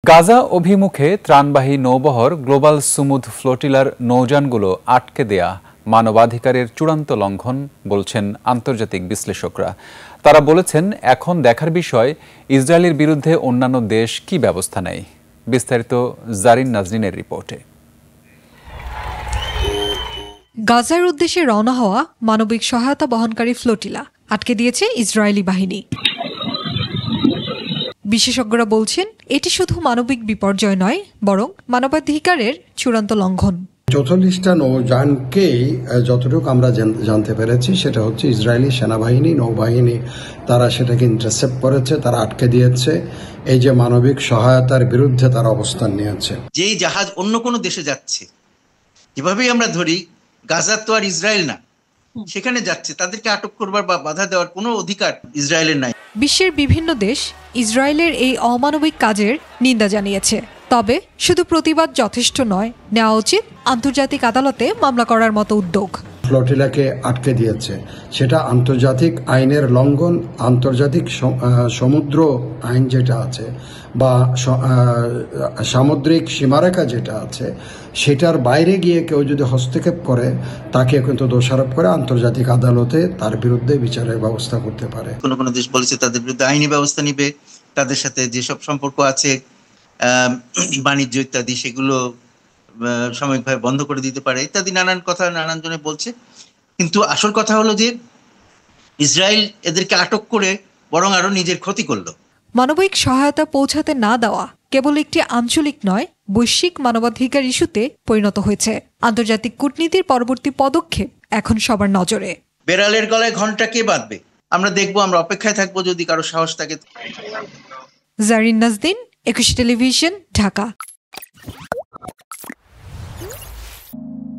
গাজা অভিমুখে ত্রাণবাহী নৌবহর global Sumud ফ্লোটিলার নৌযানগুলো আটকে দেয়া মানবাধিকারের চূড়ান্ত লঙ্ঘন বলছেন আন্তর্জাতিক বিশ্লেষকরা। তারা বলেছেন, এখন দেখার বিষয় ইসরায়েলের বিরুদ্ধে অন্যান্য দেশ কি ব্যবস্থা নেয়। বিস্তারিত জারিন নাজরিনের রিপোর্টে। গাজার উদ্দেশ্যে রওনা হওয়া মানবিক সহায়তা বহনকারী ফ্লোটিলা আটকে দিয়েছে ইসরায়েলি বাহিনী। বিশেষজ্ঞরা বলছেন, এটি শুধু মানবিক বিপর্যয় নয়, বরং মানবাধিকারের চূড়ান্ত লঙ্ঘন। 44টা নৌযানকেই যতটুকু আমরা জানতে পেরেছি সেটা হচ্ছে ইসরায়েলি সেনাবাহিনী, নৌবাহিনী তারা সেটাকে ইন্টারসেপ্ট করেছে, তারা আটকে দিয়েছে। এই যে মানবিক সহায়তার বিরুদ্ধে তারা অবস্থান নিয়েছে। যেই জাহাজ অন্য কোনো দেশে যাচ্ছে, যেভাবেই আমরা ধরি গাজা তো আর ইসরায়েল না, সেখানে যাচ্ছে, তাদেরকে আটক করবার বা বাধা দেওয়ার কোনো অধিকার ইসরায়েলের নাই। বিশ্বের বিভিন্ন দেশ ইসরায়েলের এই অমানবিক কাজের নিন্দা জানিয়েছে। তবে শুধু প্রতিবাদ যথেষ্ট নয়, নেওয়া উচিত আন্তর্জাতিক আদালতে মামলা করার মতো উদ্যোগ। ফ্লোটিলাকে আটকে দিয়েছে, সেটা আন্তর্জাতিক আইনের লঙ্ঘন। আন্তর্জাতিক সমুদ্র আইন যেটা আছে বা সামুদ্রিক সীমারেখা যেটা আছে, সেটার বাইরে গিয়ে কেউ যদি হস্তক্ষেপ করে তাকে কিন্তু দোষারোপ করে আন্তর্জাতিক আদালতে তার বিরুদ্ধে বিচারের ব্যবস্থা করতে পারে। কোনো কোনো দেশ বলেছে তাদের বিরুদ্ধে আইনি ব্যবস্থা নিবে, তাদের সাথে যেসব সম্পর্ক আছে বাণিজ্য ইত্যাদি সেগুলো সাময়িকভাবে বন্ধ করে দিতে পারে ইত্যাদি নানান কথা নানান জনে বলছে। কিন্তু আসল কথা হলো যে ইসরায়েল এদেরকে আটক করে বরং আরো নিজের ক্ষতি করলো। মানবিক সহায়তা পৌঁছাতে না দেওয়া কেবল একটি আঞ্চলিক নয়, বৈশ্বিক মানবাধিকার ইস্যুতে পরিণত হয়েছে। আন্তর্জাতিক কূটনীতির পরবর্তী পদক্ষেপ এখন সবার নজরে। বেড়ালের গলায় ঘণ্টা কে বাঁধবে আমরা দেখবো, আমরা অপেক্ষায় থাকবো যদি কারো সাহস থাকে। জারিন নাজরিন, 21 টেলিভিশন, ঢাকা।